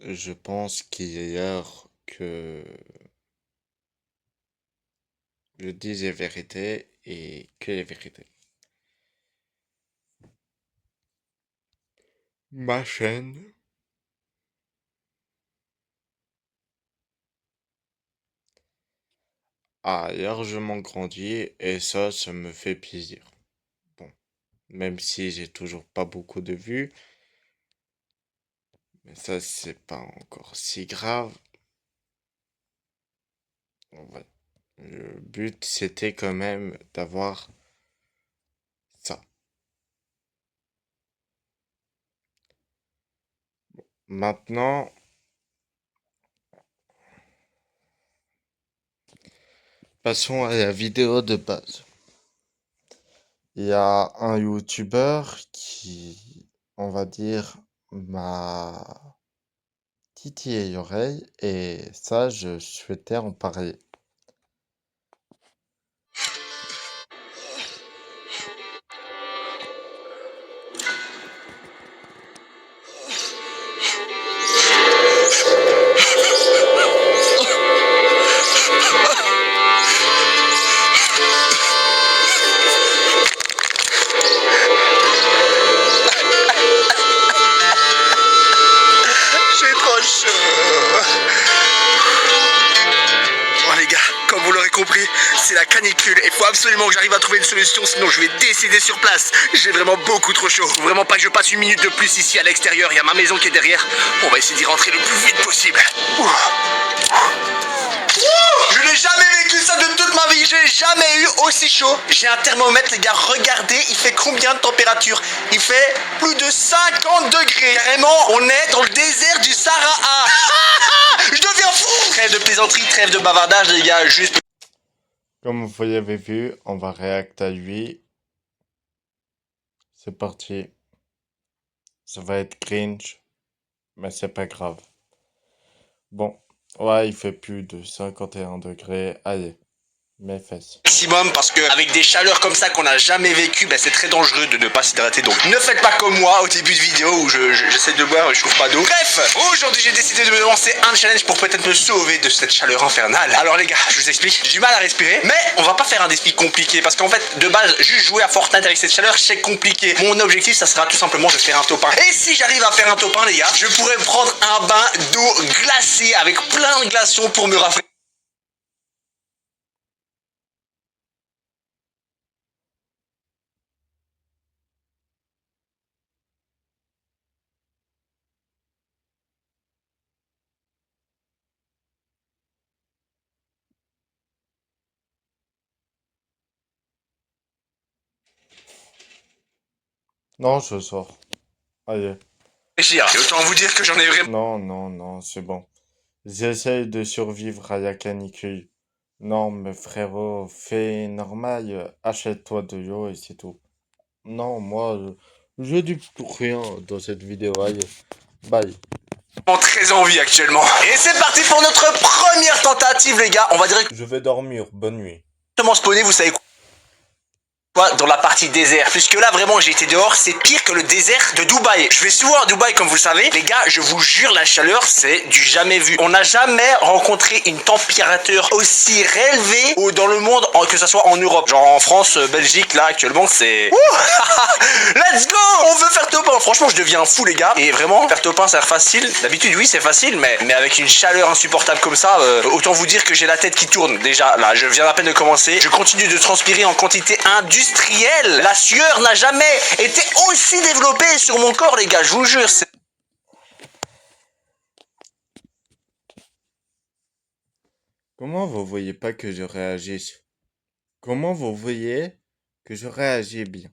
Je pense qu'hier que je dis les vérités et que les vérités. Ma chaîne a largement grandi et ça me fait plaisir. Bon, même si j'ai toujours pas beaucoup de vues, mais ça c'est pas encore si grave. Ouais. Le but c'était quand même d'avoir ça. Maintenant, passons à la vidéo de base. Il y a un YouTuber qui, on va dire, m'a titillé l'oreille et ça, je souhaitais en parler. J'ai trop chaud. Bon les gars, comme vous l'aurez compris, c'est la canicule. Il faut absolument que j'arrive à trouver une solution, sinon je vais décider sur place. J'ai vraiment beaucoup trop chaud. Faut vraiment pas que je passe une minute de plus ici à l'extérieur. Il y a ma maison qui est derrière. On va essayer d'y rentrer le plus vite possible. Je n'ai jamais vécu ça de toute ma vie. J'ai jamais eu aussi chaud. J'ai un thermomètre, les gars. Regardez, il fait combien de température? Il fait plus de 50 degrés. Carrément, on est dans le désert du Sahara. Je deviens fou. Trêve de plaisanterie, trêve de bavardage, les gars. Juste. Comme vous l'avez vu, on va réacter à lui. C'est parti. Ça va être cringe, mais c'est pas grave. Bon, ouais, il fait plus de 51 degrés. Allez, mes fesses. Maximum parce que avec des chaleurs comme ça qu'on n'a jamais vécu, ben c'est très dangereux de ne pas s'hydrater. Donc ne faites pas comme moi au début de vidéo où j'essaie de boire et je trouve pas d'eau. Bref, aujourd'hui j'ai décidé de me lancer un challenge pour peut-être me sauver de cette chaleur infernale. Alors les gars, je vous explique, j'ai du mal à respirer, mais on va pas faire un défi compliqué parce qu'en fait de base juste jouer à Fortnite avec cette chaleur c'est compliqué. Mon objectif ça sera tout simplement de faire un top 1. Et si j'arrive à faire un top 1 les gars, je pourrais prendre un bain d'eau glacée avec plein de glaçons pour me rafraîchir. Non, je sors. Allez. Et autant vous dire que j'en ai vraiment. Non, non, non, c'est bon. J'essaye de survivre à la canicule. Non, mais frérot, fais normal, achète-toi de l'eau et c'est tout. Non, moi, je dis rien dans cette vidéo. Allez, bye. Très envie actuellement. Et c'est parti pour notre première tentative les gars. On va Je vais dormir. Bonne nuit. directement spawner, vous savez quoi, dans la partie désert, puisque là vraiment j'ai été dehors, c'est pire que le désert de Dubaï. Je vais souvent à Dubaï comme vous le savez, les gars, je vous jure la chaleur c'est du jamais vu. On n'a jamais rencontré une température aussi relevée ou dans le monde, que ce soit en Europe, genre en France, Belgique, là actuellement c'est... Let's go. On veut faire top 1, franchement je deviens fou les gars. Et vraiment faire top 1 ça a l'air facile, d'habitude oui c'est facile, mais avec une chaleur insupportable comme ça, autant vous dire que j'ai la tête qui tourne. Déjà là je viens à peine de commencer, je continue de transpirer en quantité industrielle. La sueur n'a jamais été aussi développée sur mon corps les gars, je vous jure. Comment vous voyez pas que je réagisse? Comment vous voyez que je réagis bien?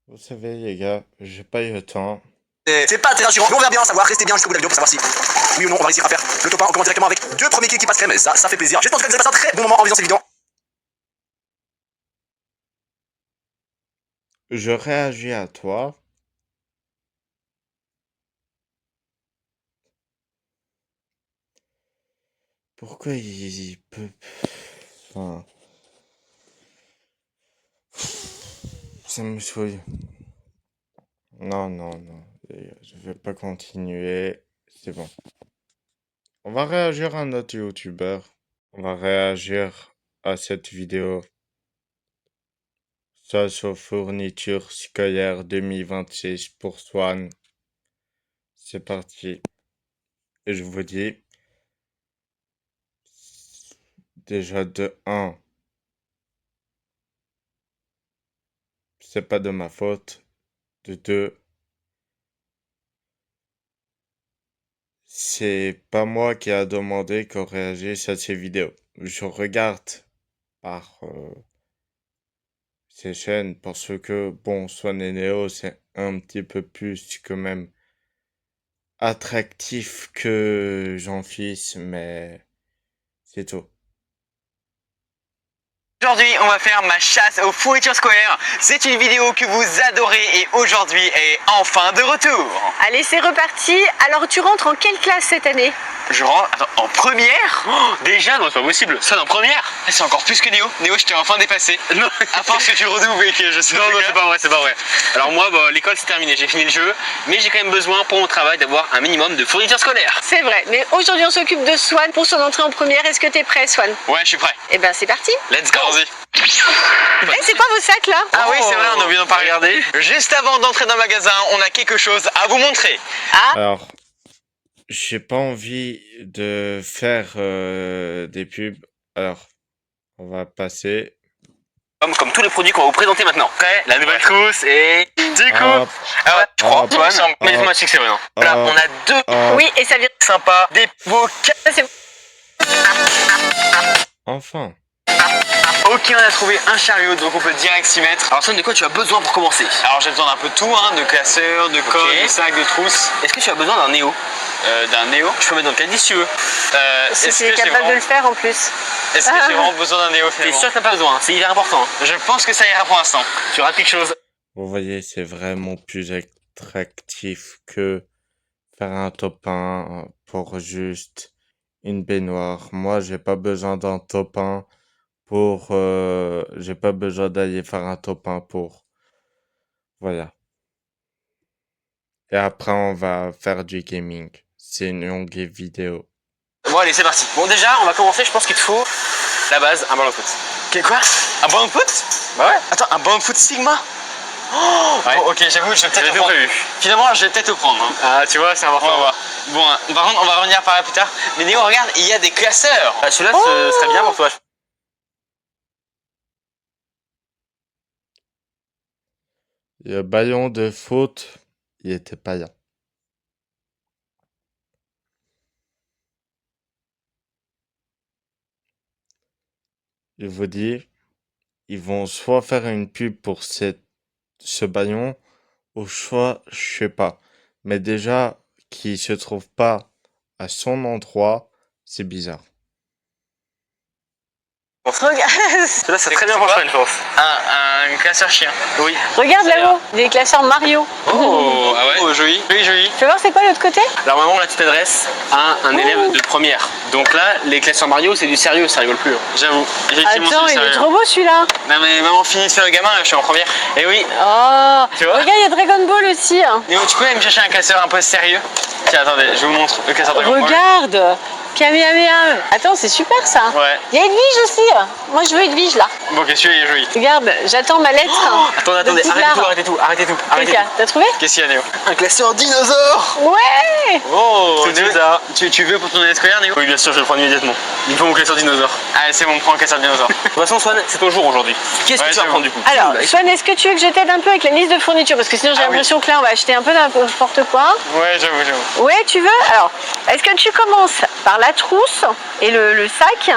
Vous savez, les gars, j'ai pas eu le temps. C'est pas très rassurant, mais on verra bien savoir, restez bien jusqu'au bout de la vidéo pour savoir si oui ou non on va réussir à faire le top 1. On commence directement avec deux premiers kills qui passent crème, et ça fait plaisir. J'espère que vous avez passé un très bon moment en visant cette vidéo. Je réagis à toi. Pourquoi il peut... Enfin... ça me saoule. Non, non, non. Je vais pas continuer. C'est bon. On va réagir à un autre youtubeur. On va réagir à cette vidéo. Sauce aux fournitures scolaires 2026 pour Swan. C'est parti. Et je vous dis, déjà de 1, c'est pas de ma faute. De 2, c'est pas moi qui a demandé qu'on réagisse à ces vidéos. Je regarde par ces chaînes parce que, bon, Swan et Neo, c'est un petit peu plus quand même attractif que Jean-Fils, mais c'est tout. Aujourd'hui, on va faire ma chasse aux fournitures scolaires. C'est une vidéo que vous adorez et aujourd'hui est enfin de retour. Allez, c'est reparti. Alors, tu rentres en quelle classe cette année? Je rentre en première. Déjà, non, c'est pas possible. Ça, en première. C'est encore plus que Néo. Néo, je t'ai enfin dépassé. Non. À part que tu redoubles et que je sais. Non, non, c'est pas vrai, c'est pas vrai. Alors moi, bah, l'école c'est terminé, j'ai fini le jeu, mais j'ai quand même besoin pour mon travail d'avoir un minimum de fournitures scolaires. C'est vrai, mais aujourd'hui on s'occupe de Swan pour son entrée en première. Est-ce que t'es prêt, Swan? Ouais, je suis prêt. Eh ben, c'est parti. Let's go. Vas-y. Eh, c'est quoi vos sacs là? Ah oui, c'est vrai, on a oublié d'en pas regarder. Juste avant d'entrer dans le magasin, on a quelque chose à vous montrer. Alors, j'ai pas envie de faire des pubs. Alors, on va passer. Comme tous les produits qu'on va vous présenter maintenant. Après, la nouvelle trousse et du coup, Hop, alors, je crois, hop, Antoine, mais moi je sais que c'est vrai. Voilà, hop, on a deux hop. Oui, et ça vient. sympas, des beaux Ça, c'est... Enfin. Ok, on a trouvé un chariot, donc on peut direct s'y mettre. Alors, Swan, de quoi tu as besoin pour commencer? Alors, j'ai besoin d'un peu de tout, hein, de classeurs, de codes, de sacs, de trousses. Est-ce que tu as besoin d'un Néo? D'un Néo? Je peux mettre dans le caddie si tu veux. Si tu es capable de le faire en plus. Est-ce que j'ai vraiment besoin d'un Néo finalement? T'es sûr que t'as pas besoin? C'est hyper important. Je pense que ça ira pour l'instant. Tu rates quelque chose? Vous voyez, c'est vraiment plus attractif que faire un top 1 pour juste une baignoire. Moi, j'ai pas besoin d'un top 1 pour... j'ai pas besoin d'aller faire un top 1 pour... Voilà. Et après, on va faire du gaming. C'est une longue vidéo. Bon, allez, c'est parti. Bon, déjà, on va commencer. Je pense qu'il te faut la base, un ballon de foot. Quoi? Un ballon de foot? Bah ouais. Attends, un ballon de foot Sigma? Oh, ouais. Bon, ok, j'avoue, je vais peut-être le prendre. Finalement, je vais peut-être le prendre. Hein. Ah, tu vois, c'est important. On va voir. Bon, par contre, on va revenir par là plus tard. Mais Néo, regarde, il y a des classeurs. Ah, celui-là, ce serait bien pour toi. Le ballon de foot, il était pas là. Je vous dis, ils vont soit faire une pub pour ce ballon, ou soit, je sais pas. Mais déjà, qu'il se trouve pas à son endroit, c'est bizarre. Regarde, Celui-là, c'est très bien pour toi, je pense. Un classeur chien. Oui. regarde là-haut, des classeurs Mario. Oh, ah ouais. Oh, joli. Joli, joli. Tu veux voir c'est quoi l'autre côté? Alors maman, là tu t'adresses à un élève de première. Donc là, les classeurs Mario, c'est du sérieux, ça rigole plus. Hein. J'avoue. Effectivement, Attends, c'est il du est sérieux. trop beau celui-là. Non mais maman, finis de faire le gamin, là, je suis en première. Et oui. Oh, Tu vois? regarde, il y a Dragon Ball aussi. Néo, tu peux aller me chercher un classeur un peu sérieux? Tiens, attendez, je vous montre le classeur Dragon Ball. Regarde, Kamehameha. Attends, c'est super ça. Ouais. Il y a Edwige aussi. Moi, je veux Edwige là. Bon, ok, celui-là il est joli. Regarde, j'attends ma lettre. Attendez, de arrêtez tout, Poudlard. arrêtez tout, arrêtez tout, arrêtez Quelqu'un, tout. t'as trouvé? Qu'est-ce qu'il y a, Néo? Un classeur dinosaure. Ouais. Oh, c'est ça. Tu veux pour ton année scolaire, Néo? Oui, bien sûr, je vais le prendre immédiatement. Il faut mon classeur dinosaure. Allez, c'est bon, prends un classeur dinosaure. De toute façon, Swan, c'est ton jour aujourd'hui. Qu'est-ce que tu vas prendre du coup? Alors, Swan, est-ce que tu veux que je t'aide un peu avec la liste de fournitures? Parce que sinon, j'ai l'impression que là, on va acheter un peu n'importe quoi. Ouais, j'avoue. Ouais, tu veux? Alors, est-ce que tu commences par la trousse et le sac?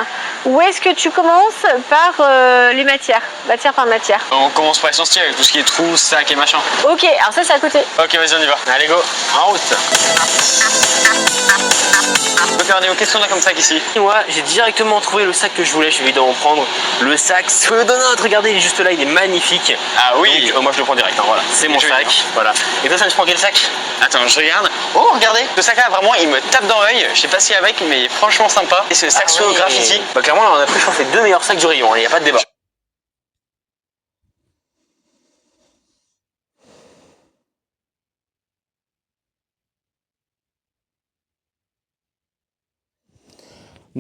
Ou est-ce que tu commences par les matière par matière? On commence par essentiel avec tout ce qui est trous, sacs et machin. Ok, alors ça, c'est à côté. Ok, vas-y, on y va. Allez, go. En route. Néo, qu'est-ce qu'on a comme sac ici? Moi, j'ai directement trouvé le sac que je voulais. Je vais évidemment prendre le sac Sweodonut. Regardez, il est juste là, il est magnifique. Ah oui. Donc, moi, je le prends direct. Hein, voilà, c'est mon sac. Voilà. Et toi, ça me prend quel sac? Attends, je regarde. Oh, regardez, ce sac-là, vraiment, il me tape dans l'œil. Je sais pas ce qu'il y a avec, mais franchement sympa. Et ce sac Sweo Graffiti. Bah, clairement, là, on a pris, je pense, les deux meilleurs sacs du rayon. Il n'y a pas de débat.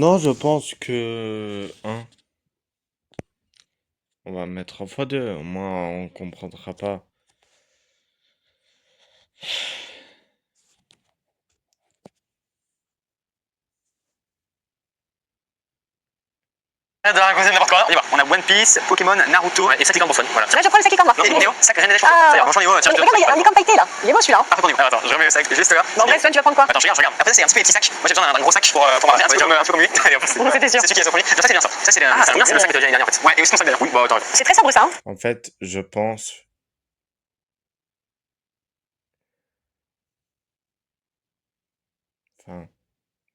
Non, je pense que... Hein, on va mettre en x2. Au moins, on comprendra pas. De raconter n'importe quoi. On y va. On a One Piece, Pokémon, Naruto et Sakikan Boston. Voilà. C'est vrai, je prends le sac qui moi. Non, Néo, sac rien des choses. Ah. Franchement, Néo, tiens, Regarde, il y a un licorne pailleté là. Il est beau celui-là. Attends, Néo. Attends, je remets le sac juste là. Bon, bref, Swan, tu vas prendre quoi? Attends, je regarde. Après, c'est un petit peu les petits sacs. Moi, j'ai besoin d'un gros sac pour marcher un peu comme lui. Allez, hop, C'était sûr. c'est celui qui a son premier. Ça, c'est bien ça. Ça, c'est bien, c'est le sac que tu as gagné en fait. Ouais, et aussi mon sac derrière. Oui, bah, attends. C'est très sobre ça. Hein. En fait, je pense... Enfin,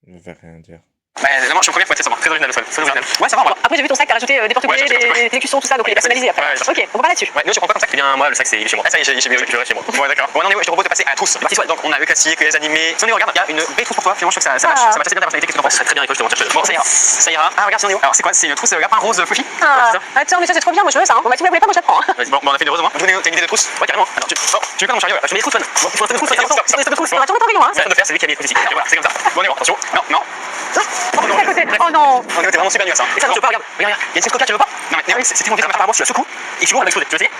je vais rien dire. Bah, non, je suis premier, faut être très sobre. Très original, très original. Ouais, ça va, voilà. Après, j'ai vu ton sac, t'as rajouté des porte-clés, Ouais, des cuissons, tout ça, donc il est personnalisé après. Ouais, Ok, on va pas là-dessus. Ouais, Néo, tu prends quoi comme sac? Eh bien, moi, le sac, c'est chez moi. Ah, ça y est, j'ai chez moi. Ouais, d'accord. Bon, non, Néo, je te propose de passer à la trousse. Donc, on a le classique, les animés. Sinon, Néo, regarde, il y a une belle trousse pour toi. Finalement, je trouve que ça match assez bien ta personnalité. Qu'est-ce que tu en penses? Très bien, écoute, je te montre. Bon, ça ira. Ça ira. Ah, regarde, sinon, Néo. Alors, c'est quoi? C'est une trousse lapin rose fluffy. Ah, attends, mais ça c'est trop bien, moi je veux ça. Hein. Bon, bah, tu me la voulais pas, moi je la prends. Hein. Vas-y, bon, on a fait une rose au moins. Du coup, Néo, t'as une idée de trousse? Ouais, carrément. Alors, tu veux quoi, mon chariot? Je mets des trousses, Bon, il faut un peu de trousse, On va tourner ton rayon, hein. c'est de faire, c'est lui qui a mis les trousses ici. Voilà, c'est comme ça. Bon, Néo, attention. Non. À côté. Oh non. Oh, Néo, t'es vraiment super nul à ça. Et ça, non, je veux pas, regarde. Regarde, il y a une petite coca, tu veux pas? Non, mais Néo, c'est tellement vite, apparemment, tu la secoues. Et tu vois, on va exploser. Tu veux essayer?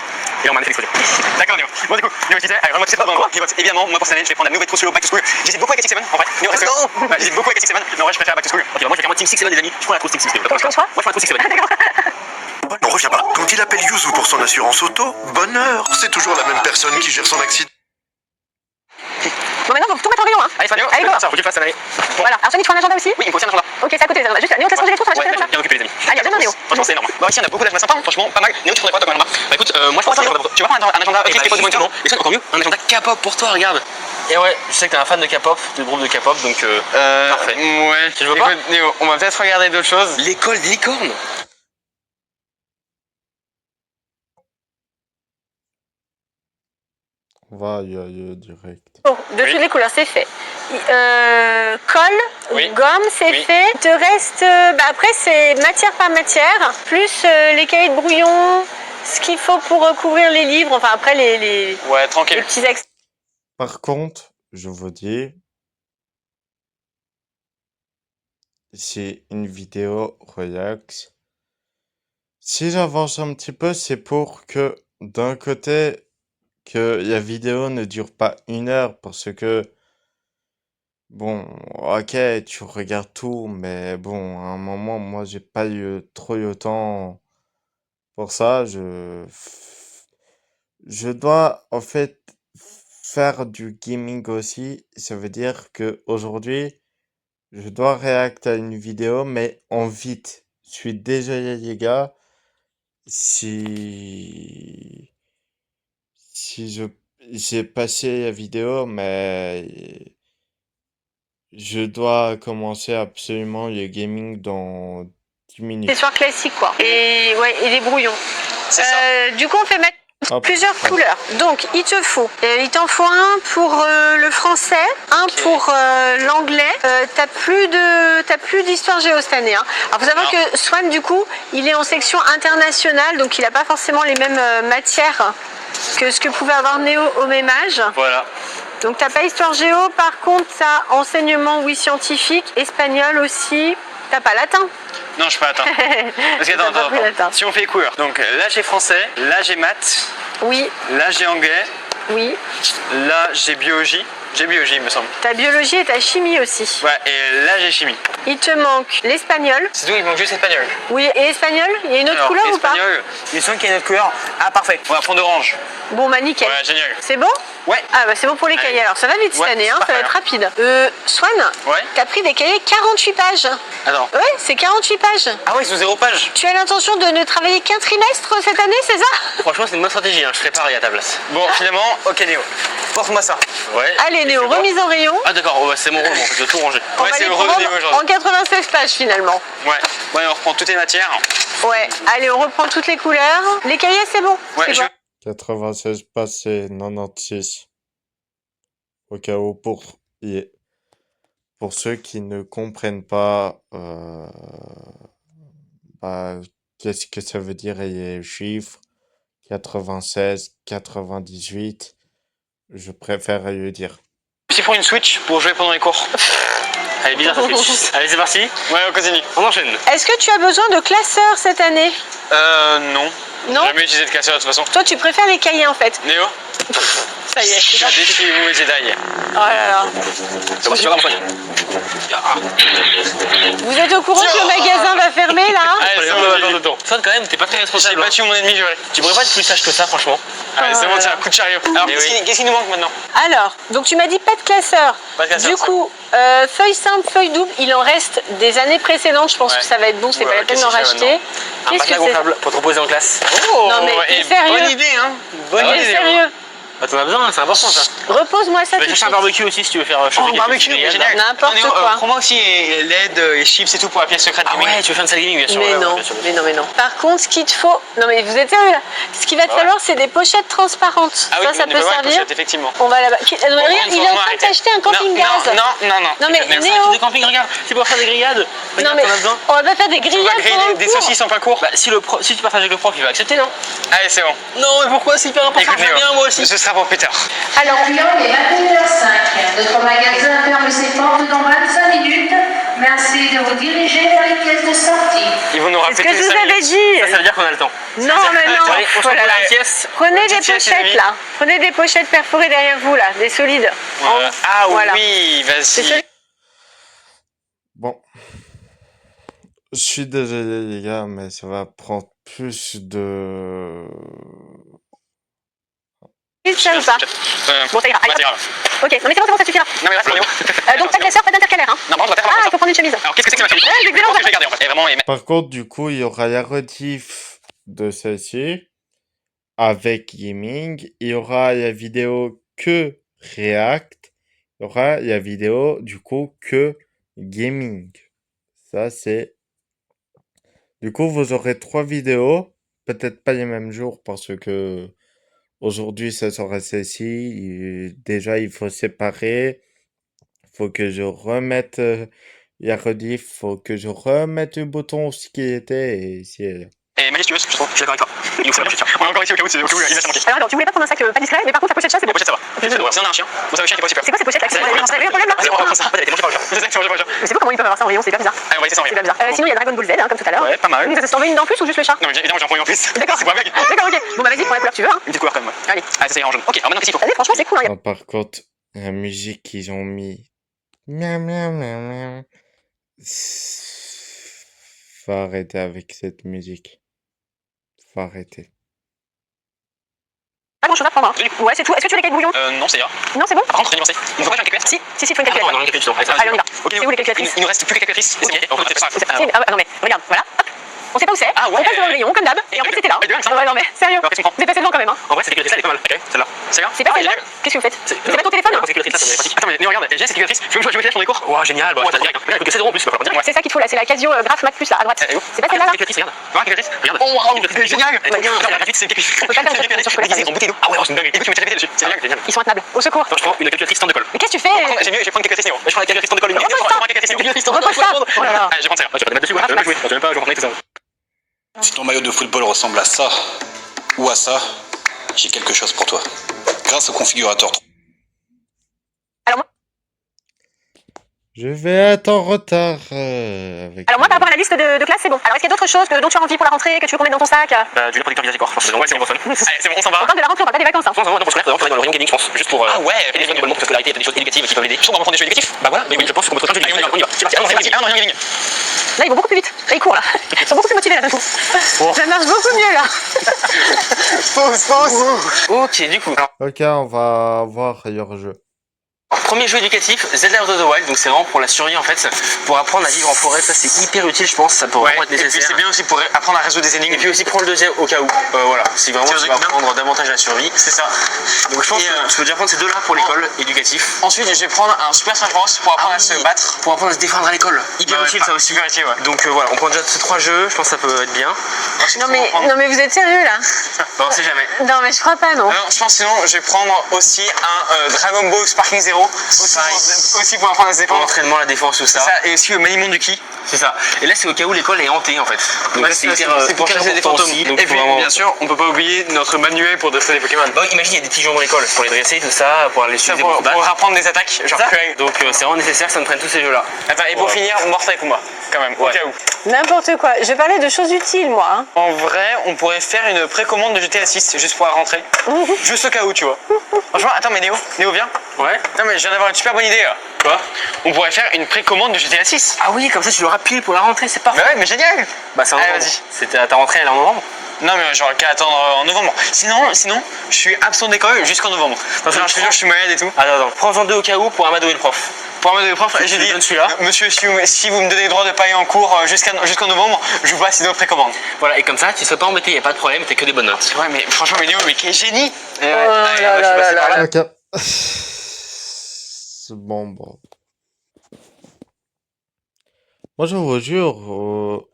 Et là, on m'a fait exploser. D'accord, Néo. Bon, du coup, Néo, je disais, vraiment, tu sais pas, bon, évidemment, moi, pour cette année, je vais prendre la nouvelle trousse sur le Back to School. J'hésite beaucoup avec Six Seven, en vrai. Néo, reste là. J'hésite beaucoup avec Six Seven. Mais en vrai, je préfère Back to School. Ok, moi, je vais faire moi Team Six Seven, les amis. Je prends la trousse Team Six Seven. Comme quoi? Moi, je prends la trousse Six Seven. On revient pas. Quand il appelle Yuzu pour son assurance auto, bonheur, c'est toujours la même personne qui gère son accident. Bon, maintenant, faut tout mettre en rayon, hein. Allez, Néo, Allez, go. ça, faut que tu fasses ça, allez. Voilà. Alors, Sony, tu prends un agenda aussi? Oui, il me faut aussi un agenda. Ok, c'est à côté des agendas. Juste, Néo, t'as changé les trousses, on va Ouais, chercher les j'ai trousses. bien occupé les amis. Ah, il y a bien un Néo. Franchement, c'est énorme. Bah, ici, on a beaucoup d'agendas sympas, franchement, pas mal. Néo, tu prendrais quoi, toi, comme agenda? Bah, écoute, moi, je pense que tu vas prendre un agenda Eclipse Pokémon tout le monde. Et ça, encore mieux, un agenda K-pop pour toi, regarde. Et ouais, je sais que t'es un fan de K-pop, du groupe de K-pop, donc parfait. Ouais. Tu veux pas? Écoute, Néo, on va peut-être regarder d'autres choses. L'école des licornes. On va y aller direct. Bon, de Oui. toutes les couleurs, c'est fait. Colle, Oui. gomme, c'est Oui. fait. Il te reste, après c'est matière par matière, plus les cahiers de brouillon, ce qu'il faut pour recouvrir les livres, enfin après les Ouais, tranquille. petits accès. Par contre, je vous dis, c'est une vidéo relax. Si j'avance un petit peu, c'est pour que, d'un côté, que la vidéo ne dure pas 1 heure, parce que, bon, ok, tu regardes tout, mais bon, à un moment, moi, j'ai pas trop eu le temps pour ça. Je dois, en fait, faire du gaming aussi. Ça veut dire que aujourd'hui, je dois réacter à une vidéo, mais en vite. Je suis désolé, les gars. Si, si j'ai passé la vidéo, mais je dois commencer absolument le gaming dans 10 minutes. Accessoires classiques quoi. Et ouais, et les brouillons. C'est ça. Du coup, on fait mettre Hop, plusieurs hop. couleurs. Donc, il t'en faut un pour le français, un pour l'anglais. T'as plus d'histoire géo cette année. Hein. Alors, faut savoir que Swan, du coup, il est en section internationale, donc il n'a pas forcément les mêmes matières que ce que pouvait avoir Néo au même âge. Voilà. Donc, t'as pas histoire géo. Par contre, t'as enseignement, oui, scientifique, espagnol aussi. T'as pas latin. Non, je peux attendre. Parce que T'as pas pris latin. Si on fait couleur, donc là j'ai français, là j'ai maths, Oui, là j'ai anglais, oui. là j'ai biologie. J'ai biologie, il me semble. T'as biologie et t'as chimie aussi. Ouais, et là j'ai chimie. Il te manque l'espagnol. C'est tout, il manque juste espagnol. Oui, et espagnol, il y a une autre Alors, couleur ou espagnol, il me semble qu'il y a une autre couleur. Ah, parfait, on va prendre orange. pas? Bon, bah nickel. Ouais, génial. C'est bon? Ouais. Ah bah c'est bon pour les Allez. cahiers. Alors ça va vite cette Ouais, année, hein, ça parfait, va être rapide. Swan, Ouais. t'as pris des cahiers 48 pages. Attends. Ouais, c'est 48 pages. Ah ouais, ils sont 0 page. Tu as l'intention de ne travailler qu'un trimestre cette année, c'est ça? Franchement, c'est une bonne stratégie, hein. Je serais pareil à ta place. Bon, finalement, ok Néo, porte-moi ça. Ouais. Allez Néo, C'est quoi remise en rayon. Ah d'accord, oh, bah, c'est mon rôle, en fait, je vais tout ranger. On Ouais, va c'est les le rôle de Néo prendre en aujourd'hui. 96 pages finalement. Ouais. Ouais, on reprend toutes les matières. Ouais, allez, on reprend toutes les couleurs. Les cahiers, c'est bon. Ouais, C'est je... quoi 96 passé 96. Au cas où, pour ceux qui ne comprennent pas bah, qu'est-ce que ça veut dire les chiffres 96, 98, je préfère le dire. Petit pour une Switch pour jouer pendant les cours. Elle est bizarre cette fiche. Allez, c'est parti. Ouais, on continue. On enchaîne. Est-ce que tu as besoin de classeurs cette année? Non. Non. Jamais utilisé de classeur de toute façon. Toi, tu préfères les cahiers en fait. Néo. Ça y est, c'est J'ai parti. défi les mauvais Jedi. Oh là là. C'est bon, c'est pas grave. Vous êtes au courant que le magasin va fermer là? Allez, c'est bon, on va faire de temps. Son, quand même, t'es pas très responsable. J'ai battu mon ennemi juré. Tu pourrais pas être plus sage que ça, franchement. Allez, c'est bon, tiens, coup de chariot. Alors, qu'est-ce qui nous manque maintenant? Alors, donc tu m'as dit pas de classeur. Pas de classeur, Du ça. coup, feuille simple, feuille double, il en reste des années précédentes. Je pense Ouais. que ça va être bon, c'est Ouais, pas la peine qu'est-ce d'en qu'il y a racheter. Un Qu'est-ce matelas que c'est? gonflable pour te reposer en classe. Oh, Non, mais t'es et sérieux? bonne idée, hein. Bonne T'es idée. sérieux? Bah, t'en as besoin, c'est important ça. Repose-moi ça Je tout vais de chercher un suite. barbecue aussi si tu veux faire chauffer quelques barbecue, grillades. génial. N'importe Néo, quoi. prends-moi aussi LED et chips et tout pour la pièce secrète Ah gaming. ouais, tu veux faire une salle gaming, bien sûr. Mais ouais, non, bien sûr. mais non, mais non. Par contre, ce qu'il te faut... Non mais vous êtes sérieux là? Ce qu'il va te Bah ouais. falloir, c'est des pochettes transparentes. Ah oui, ça tu peut vas voir une servir. pochette, effectivement. On va là-bas. Regarde, il est en train de t'acheter un camping-gaz. Non, mais c'est Néo. des campings, regarde, c'est pour faire des grillades. Non Regarde, mais t'en as besoin. on va pas faire des Tu vas grillades griller pendant le des cours. saucisses en plein cours. Bah, si tu partages avec le prof, il va accepter, non? Allez, c'est bon. Non, mais pourquoi? C'est hyper important. Écoute, Je veux Néo, bien, moi aussi. ce sera pour plus tard. Alors, Client, il est 21h05. Notre magasin ferme ses portes dans 25 minutes. Merci de vous diriger vers les pièces de sortie. Ils vont nous c'est rappeler ce que tous je les vous 5 avais minutes. dit. Ça veut dire qu'on a le temps. Non, mais non. Allez, on se Oh là retrouve là. à la pièce. Prenez des Petite pièce, les pochettes amis. là. Prenez des pochettes perforées derrière vous là, des solides. Ah Voilà. oui, C'est vas-y. celui- Bon. Je suis désolé les gars, mais ça va prendre plus de... ça ou pas? Bon, ça ira. Allez, Ouais, c'est hop. grave. Ok, non mais c'est bon, ça suffira. Non, mais reste, Néo. Donc pas de classeur, pas d'intercalaire. Hein. Non, par contre, on va Ah, il faire faut prendre une chemise. Alors, qu'est-ce que c'est que ma chemise? Ouais, c'est excellent, Je vais garder en fait. Et vraiment, Par contre, du coup, il y aura la rediff de celle-ci avec gaming. Il y aura la vidéo que React. Il y aura la vidéo, du coup, que gaming. Ça, c'est... Du coup, vous aurez 3 vidéos. Peut-être pas les mêmes jours parce que aujourd'hui, ça sera celle-ci. Déjà, il faut séparer. Faut que je remette la rediff. Faut que je remette le bouton où ce qui était. Et si elle... Et Maëlys, tu veux, je suis d'accord avec toi. Il nous faut la pochette. On va encore ici au cas où, il va se manquer. Alors attends, tu voulais pas prendre un sac pas discret, mais par contre la pochette chat c'est La bon. pochette, ça va. Si on a un chien, vous savez, le chien qui est pas aussi peur. C'est quoi ces pochettes là? C'est Il y a un problème là? Allez, on va prendre ça. Elle a été mangée par le chien. C'est ça, c'est mangé par le chien. Je sais pas comment ils peuvent avoir ça en rayon, c'est hyper bizarre. Allez, on va essayer sans C'est rien. hyper bizarre. Sinon il y a Dragon Ball Z hein, comme tout à l'heure. Ouais, pas mal. T'en veux une dent plus ou juste le chat? Non, mais évidemment, j'en prends une en plus. D'accord. C'est pas blague. D'accord, ok. Bon bah vas-y, prends la couleur que tu veux. Hein. Une petite couleur quand même, ouais. Allez. Allez, ça ira en jaune. Ok, alors maintenant, qu'est-ce qu'il faut? Allez, franchement c'est cool. Hein. Non, par contre, la musique qu'ils ont mis... Miam, miam, miam, miam. Faut arrêter avec cette musique. Faut arrêter. Pas grand chose à prendre. Hein. Ouais, c'est tout. Est-ce que tu veux des cailles de bouillon? Non, ça ira. Non, c'est bon. Par contre, on il faut pas une calculatrice. Si, il faut une Ah, non, calculatrice. non, une calculatrice. Allez, on y va. Ok, C'est où les calculatrices? il nous reste plus que calculatrice. Ok. On peut faire ça. Ah ouais, non mais regarde, voilà. Hop. On sait pas où c'est. Ah ouais. On passe devant le rayon comme d'hab. Et en fait c'était là. Et bien, ça. Ouais, non mais sérieux. Alors, qu'est-ce qu'on prend? Vous êtes passé devant quand même. Hein. En vrai, cette calculatrice, elle est pas mal. Ok, celle-là. C'est bien. C'est pas celle-là. Qu'est-ce que vous faites? C'est pas ton téléphone? Cette calculatrice, là, ça pratique. Attends, mais Néo, regarde, j'ai cette calculatrice. Tu veux que je me sur les cours? Ouah, génial. Bon, ça direct. Regarde, elle coûte que 7 € en plus, c'est pas dire. C'est ça qu'il te faut là, c'est la Casio Graph Mac Plus là à droite. C'est pas celle-là là? Calculatrice, regarde. Voir calculatrice, regarde. Oh waouh, c'est génial. Elle est bien. La graphique, c'est une calculatrice. On peut pas faire une calculatrice sur la déguisée en bouteille d'eau. Ah ouais, c'est une dingue. Et tu mets ta répété dessus. C'est génial. Ils sont intenables. Au secours. Attends, je prends une calculatrice stand de colle. Mais qu'est-ce que tu fais? J'ai mieux, je vais prendre une calculatrice Néo. Je prends la calculatrice stand de colle. Repose ça. Oh là là. Je vais prendre ça. Je vais mettre dessus. Je vais pas jouer. Je vais pas jouer tout ça. Si ton maillot de football ressemble à ça ou à ça, j'ai quelque chose pour toi. Grâce au configurateur. Je vais être en retard avec... Alors moi par rapport à la liste de classe c'est bon. Alors est-ce qu'il y a d'autres choses dont tu as envie pour la rentrée, que tu veux qu'on mette dans ton sac? Du protecteur visage et corps. Je pense que c'est bon. Allez, c'est bon, on s'en va. On parle de la rentrée, on parle pas des vacances. Hein. Je pense vraiment pour scolaire, dans le rayon gaming, je pense, juste pour Ah ouais, aider les jeunes pour la scolarité, il y a des choses éducatives qui peuvent l'aider. Je pense qu'on va prendre des jeux éducatifs. Bah voilà, mais oui, je pense qu'on peut prendre des jeux éducatifs. On y va. C'est parti. Allons, rayon gaming. Là ils vont beaucoup plus vite. Là ils courent là. Ils sont beaucoup plus motivés là d'un coup. Ça marche beaucoup mieux là. Ok, du coup. Ok, on va voir leur jeu. Premier jeu éducatif, Zelda Breath of the Wild, donc c'est vraiment pour la survie en fait, pour apprendre à vivre en forêt, ça c'est hyper utile je pense, ça peut vraiment être Et puis nécessaire. c'est bien aussi pour apprendre à résoudre des énigmes. Et puis aussi prendre le deuxième au cas où, voilà, si vraiment tu vas apprendre davantage la survie. C'est ça. Donc je pense que tu peux déjà prendre ces deux là pour l'école éducatif. Ensuite, je vais prendre un Super Smash Bros pour apprendre à se battre. Pour apprendre à se défendre à l'école, hyper utile ça aussi. Super utile, ouais. Donc voilà, on prend déjà ces trois jeux, je pense que ça peut être bien. Ensuite, Non on va prendre- mais vous êtes sérieux là? Bah on sait jamais. Non mais je crois pas non. Alors, je pense sinon, je vais prendre aussi un Dragon Ball Sparking Zero. Aussi pour apprendre à se Pour défendre. l'entraînement, la défense, tout ça. Ça, et aussi le maniement du ki. C'est ça. Et là, c'est au cas où l'école est hantée en fait. Donc c'est pour chasser des fantômes. Aussi. Et puis, bien sûr, on peut pas oublier notre manuel pour dresser des Pokémon. Bon, imagine, il y a des pigeons dans l'école pour les dresser, tout ça, pour aller suivre des Pour combats. apprendre des attaques, genre Craig. Donc c'est vraiment nécessaire que ça me prenne tous ces jeux-là. Attends, et pour finir, Mortal Kombat, quand même, au cas où. N'importe quoi. Je parlais de choses utiles, moi. Hein. En vrai, on pourrait faire une précommande de GTA 6 juste pour la rentrée. Juste au cas où, tu vois. Franchement, attends, mais Néo, viens. Ouais. Non, mais je viens d'avoir une super bonne idée là. Quoi? On pourrait faire une précommande de GTA 6. Ah oui, comme ça tu l'auras pile pour la rentrée, c'est parfait. Bah ouais, mais génial. Bah c'est en Allez, novembre. vas-y. C'était à ta rentrée, elle est en novembre. Non, mais j'aurais qu'à attendre en novembre. Sinon, je suis absent d'école jusqu'en novembre. Parce que je te jure, je suis malade et tout. Attends, prends-en deux au cas où pour amadouer le prof. Pour amadouer le prof, j'ai dit, monsieur, si vous me donnez le droit de pas aller en cours jusqu'en novembre, je vous passe une autre précommande. Voilà, et comme ça, tu serais pas embêté, y a pas de problème, t'as que des bonnes notes. Ouais, mais franchement, mais Néo, mais quel génie. Ok. C'est bon. Moi, je vous jure,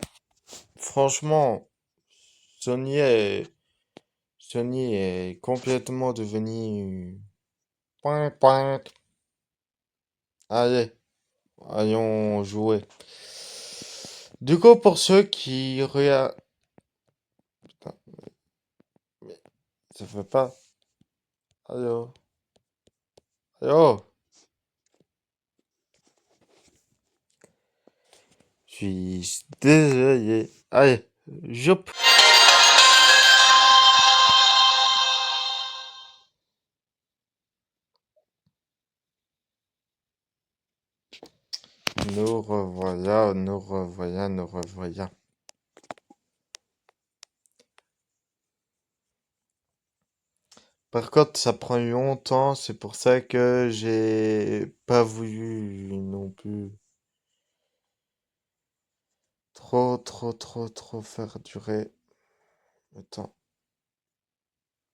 franchement, Sony est complètement devenu... Point. Allez, allons jouer. Du coup, pour ceux qui regardent... Putain, mais ça fait pas... Allô? Je suis désolé. Allez, jop. Nous revoilà. Par contre, ça prend longtemps, c'est pour ça que j'ai pas voulu non plus trop faire durer le temps.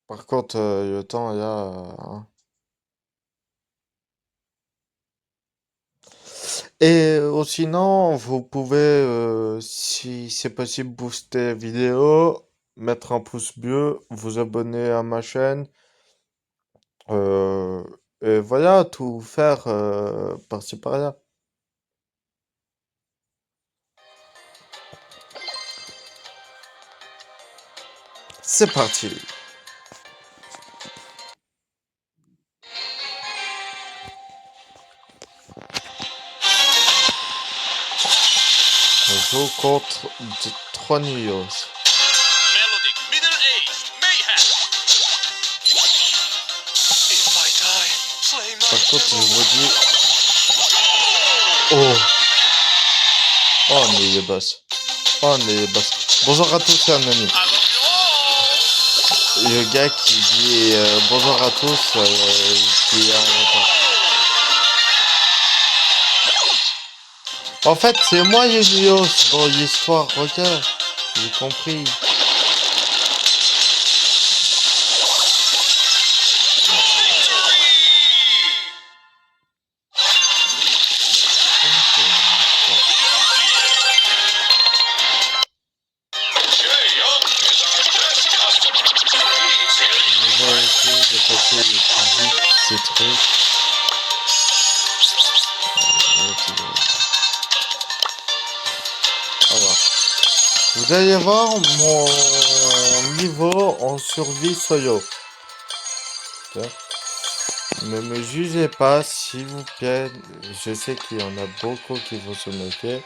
Par contre, le temps là, hein. Et sinon, vous pouvez, si c'est possible, booster la vidéo, mettre un pouce bleu, vous abonner à ma chaîne, euh, et voilà, tout faire par-ci par-là. C'est parti. On joue contre 3 Nuyos. Par contre, je vous dis... Oh, on est les boss. Bonjour à tous, c'est un ami. Le gars qui dit bonjour à tous, qui est en retard. En fait, c'est moi Nuyos dans l'histoire, regarde. J'ai compris. Je vais essayer de passer le plus vite ces trucs. Alors, vous allez voir mon niveau en survie solo. Okay. Ne me jugez pas, s'il vous plaît. Je sais qu'il y en a beaucoup qui vont se moquer.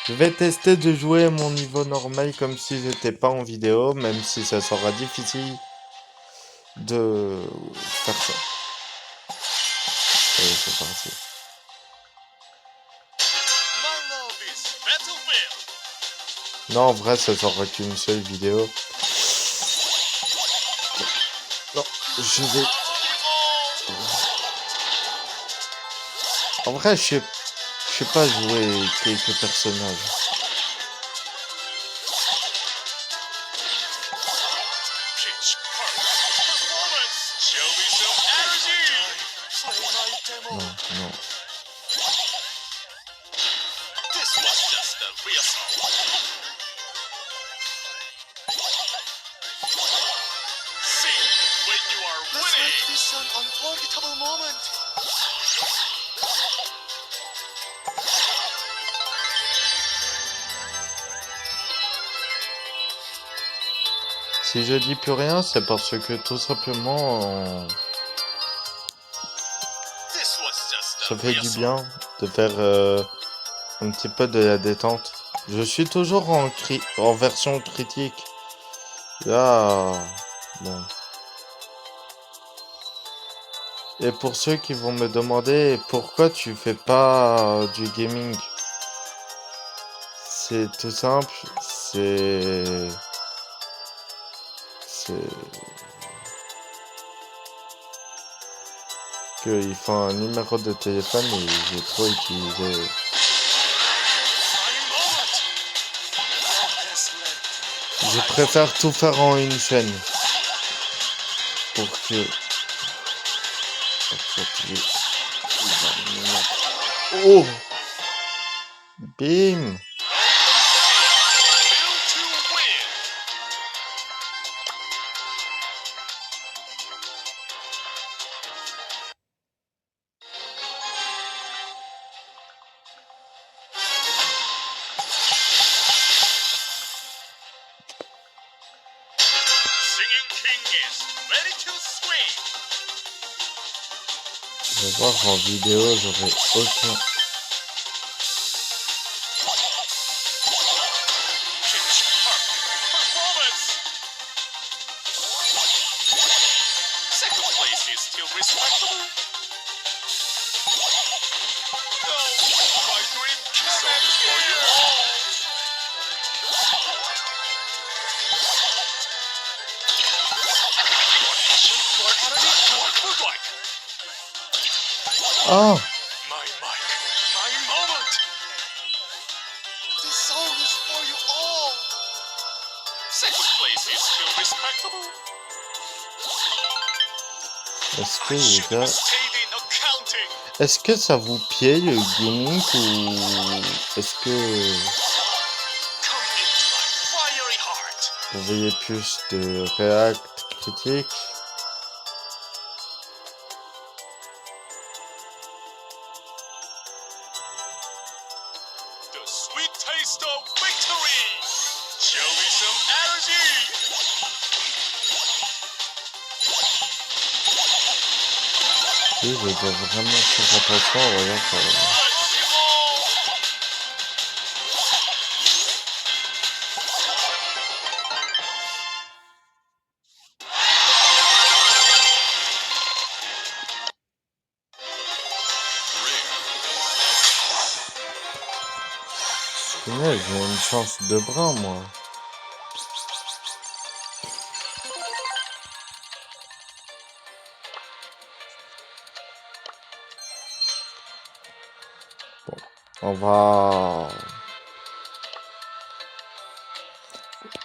Je vais tester de jouer mon niveau normal comme si j'étais pas en vidéo, même si ça sera difficile de faire ça. Allez, c'est parti. Non, en vrai, ça sera qu'une seule vidéo. Non, je vais... En vrai, je sais pas jouer quelques personnages. Non. Si je dis plus rien, c'est parce que tout simplement, ça fait du bien de faire un petit peu de la détente. Je suis toujours en version critique. Là, bon. Et pour ceux qui vont me demander pourquoi tu fais pas du gaming, c'est tout simple, c'est qu'il faut un numéro de téléphone et j'ai trop utilisé. Je préfère tout faire en une chaîne pour que oh, bim. Je vais voir en vidéo, j'aurai aucun. Ah! Est-ce que les gars... Est-ce que ça vous plaît le gaming ou est-ce que vous voyez plus de react critique? Oui, je dois vraiment faire attention, regarde. Punaise, j'ai une chance de bras, moi. On va...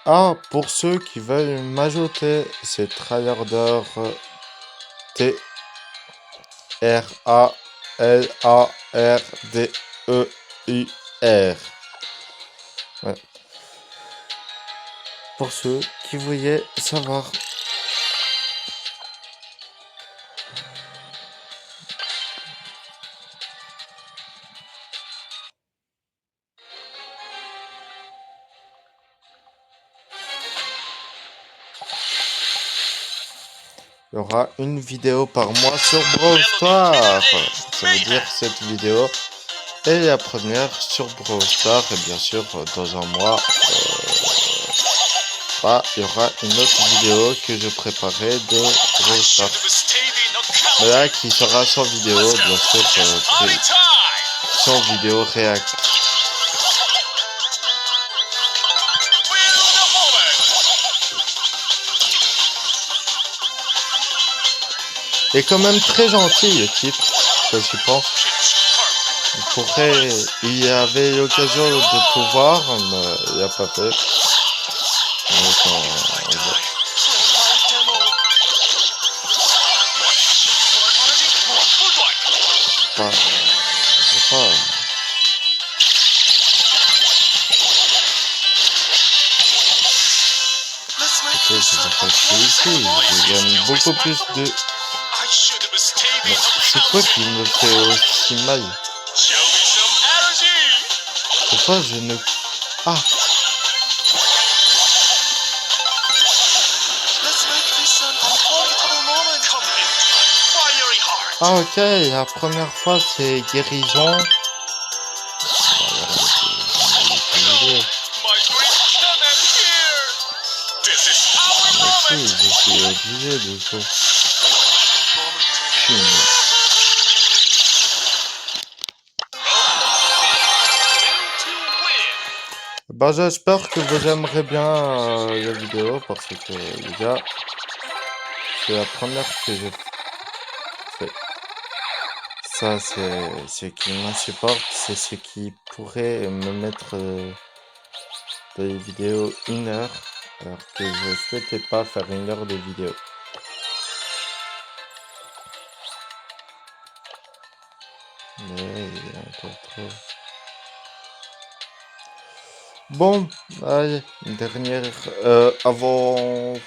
Ah, pour ceux qui veulent m'ajouter, c'est Tryharder T-R-A-L-A-R-D-E-U-R. Ouais. Pour ceux qui voulaient savoir. Il y aura une vidéo par mois sur Brawl Stars. Ça veut dire cette vidéo est la première sur Brawl Stars. Et bien sûr, dans un mois, il y aura une autre vidéo que je préparais de Brawl Stars. Mais là, qui sera sans vidéo, bien sûr, sans vidéo react. Et quand même très gentil le type, quand j'y pense. Il avait l'occasion de pouvoir, mais il n'a pas fait. Donc, je gagne beaucoup plus de... C'est quoi qui me fait aussi mal? Pourquoi je ne... Ah! Ah ok, la première fois c'est guérison. Merci, je suis obligé de ça. Bah j'espère que vous aimerez bien la vidéo parce que les gars, c'est la première que j'ai fait. Ça c'est ce qui m'insupporte, c'est ce qui pourrait me mettre des vidéos 1 heure alors que je souhaitais pas faire 1 heure de vidéo. Mais il est encore trop. Bon, allez, une dernière. Avant. Je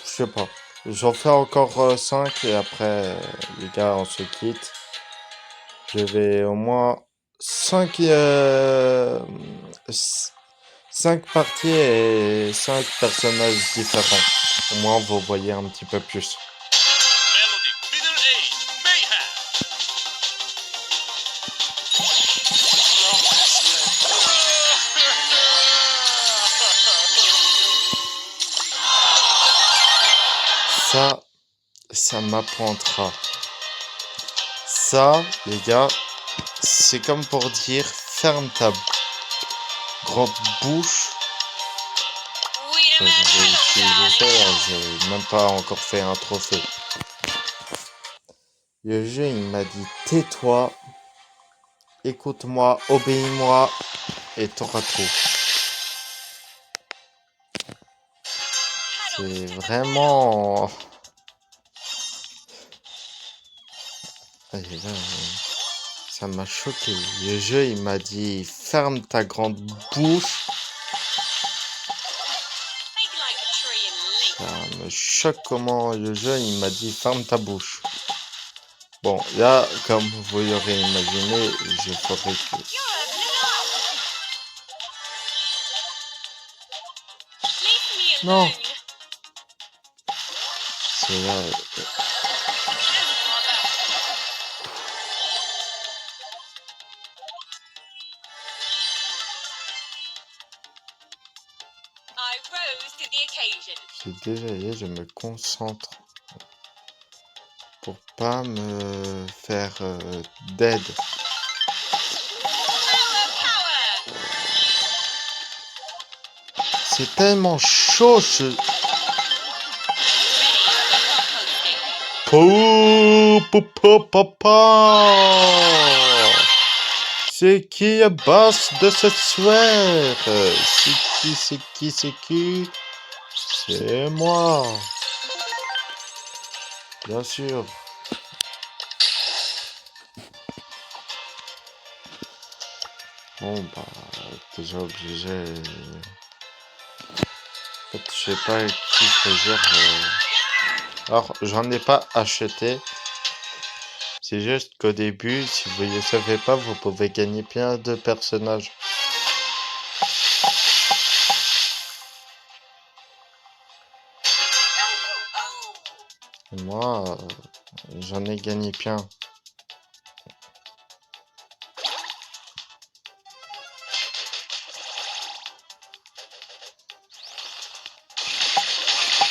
sais pas. J'en fais encore 5 et après, les gars, on se quitte. Je vais au moins 5 parties et 5 personnages différents. Au moins, vous voyez un petit peu plus. Ça m'apprendra. Ça, les gars, c'est comme pour dire ferme ta grande bouche. Je vais utiliser ça, j'ai même pas encore fait un trophée. Le jeu, il m'a dit tais-toi, écoute-moi, obéis-moi et t'auras tout. C'est vraiment... Allez, là, ça m'a choqué. Le jeu, il m'a dit ferme ta grande bouche. Ça me choque comment le jeu, il m'a dit ferme ta bouche. Bon, là, comme vous l'aurez imaginé, je ferai que... Non. C'est là... Je suis désolé, je me concentre pour pas me faire dead. C'est tellement chaud ce... C'est qui le boss de cette soirée? C'est qui? C'est moi. Bien sûr. Bon bah déjà obligé. En fait, je sais pas qui choisir. Alors j'en ai pas acheté. C'est juste qu'au début, si vous ne le savez pas, vous pouvez gagner plein de personnages. Et moi, j'en ai gagné plein.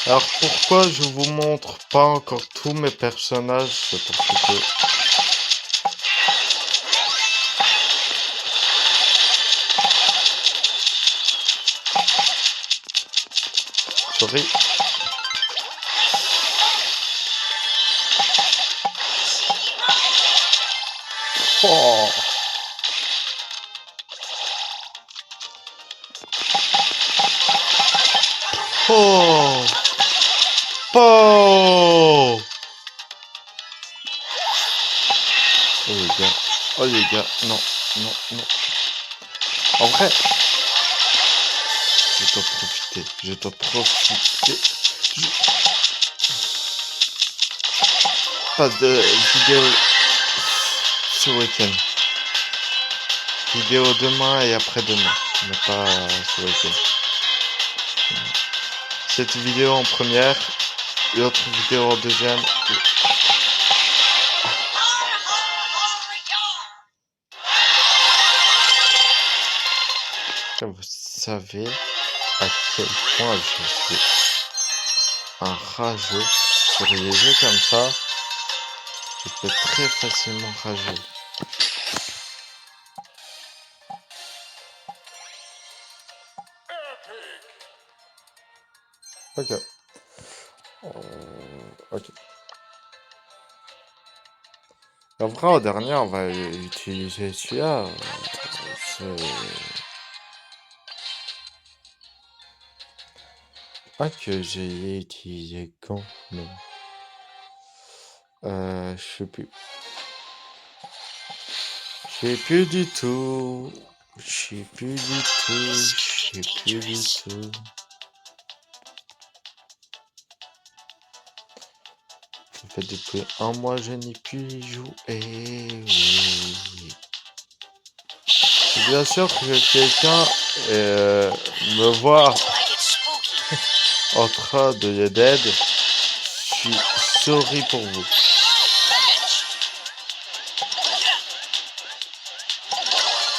Alors pourquoi je vous montre pas encore tous mes personnages? C'est parce que... Sorry. Oh. Oh. Oh. Oh les gars, non. En vrai, je dois profiter. Pas de vidéo ce week-end. Vidéo demain et après-demain, mais pas ce week-end. Cette vidéo en première, l'autre vidéo en deuxième. que vous savez à quel point je suis un rageux sur les jeux comme ça? Je peux très facilement rager. Ok. Ok. En vrai, au dernier, on va utiliser celui-là. C'est... Ah, que j'ai utilisé quand? Non. Je sais plus. Je sais plus du tout. Je sais plus du tout. Je sais plus du tout. Ça fait depuis un mois, je n'ai plus y joué. Oui. Bien sûr que quelqu'un me voit en train de les dead. Je suis sorry pour vous.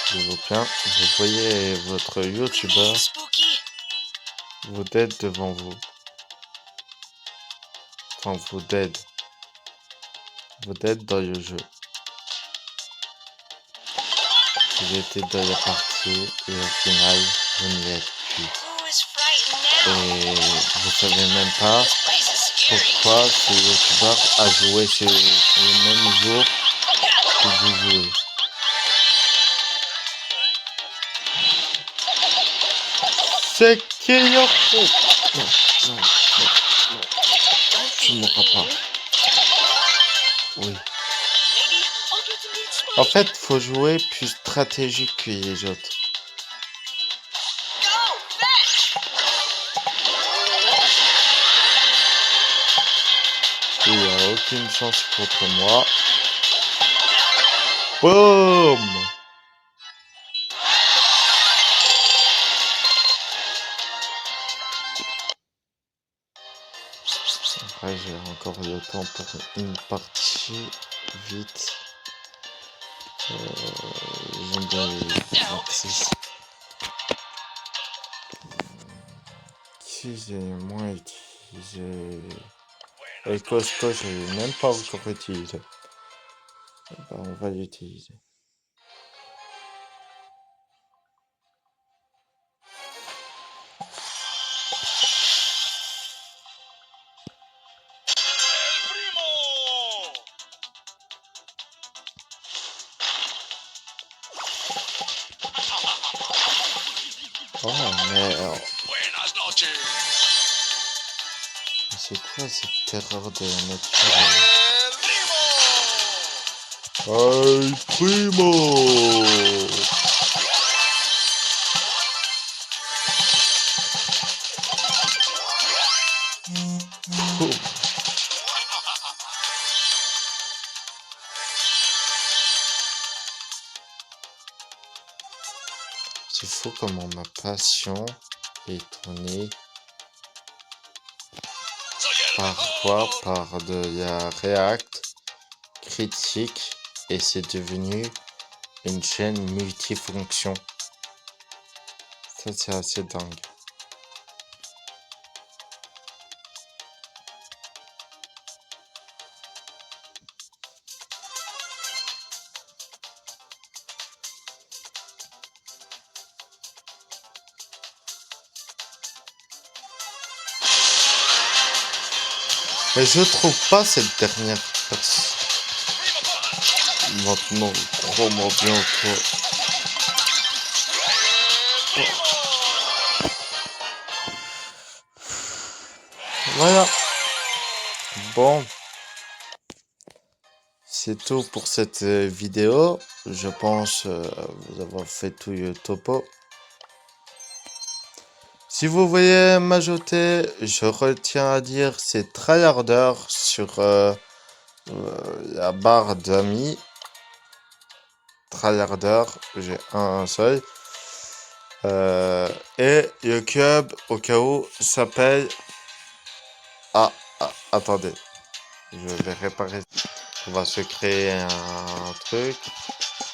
Je vous plains, vous voyez votre youtubeur vous dead devant vous. Enfin, vous dead. Vous dead dans le jeu. Vous étiez dans la partie et au final, vous n'y êtes plus. Et vous savez même pas pourquoi ce youtubeur a joué le même jour que vous jouez. C'est qu'il y a... Oh, non, non, non, non. Tu mourras pas. Oui. En fait, faut jouer plus stratégique que les autres. Il n'y a aucune chance contre moi. Boum! Après, j'ai encore le temps pour une partie vite. J'aime bien les axes. Si j'ai moins utilisé... Et Costco, je l'ai même pas encore utilisé. Ben, on va l'utiliser. Oh merde. C'est quoi cette terreur de la nature? El Primo! Oh. C'est fou comment ma passion est tournée parfois par de la React critique et c'est devenu une chaîne multifonction. Ça, c'est assez dingue. Mais je trouve pas cette dernière personne. Maintenant, crois-moi bien, toi. Voilà. Bon. C'est tout pour cette vidéo. Je pense vous avoir fait tout le topo. Si vous voyez m'ajouter, je retiens à dire c'est tryharder sur la barre d'amis. Tryharder, j'ai un seul. Et le club, au cas où, s'appelle... Ah, attendez. Je vais réparer. On va se créer un truc.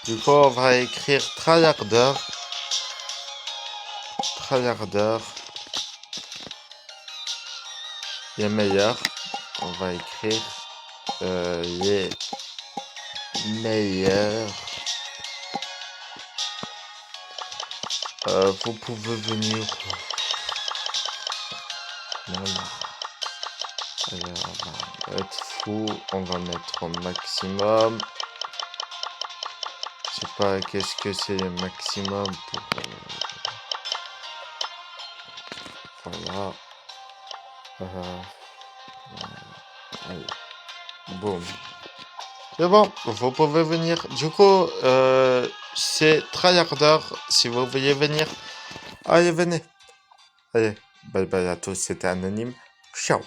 Du coup, on va écrire tryharder. tryharders, les meilleurs. On va écrire les meilleurs. Vous pouvez venir. Non. Allez, on va être fou. On va mettre au maximum. Je sais pas qu'est-ce que c'est le maximum pour. Voilà. Allez. Boum. C'est bon, vous pouvez venir. Du coup, c'est tryharder. Si vous voulez venir, allez, venez. Allez, bye bye à tous. C'était Anonyme. Ciao.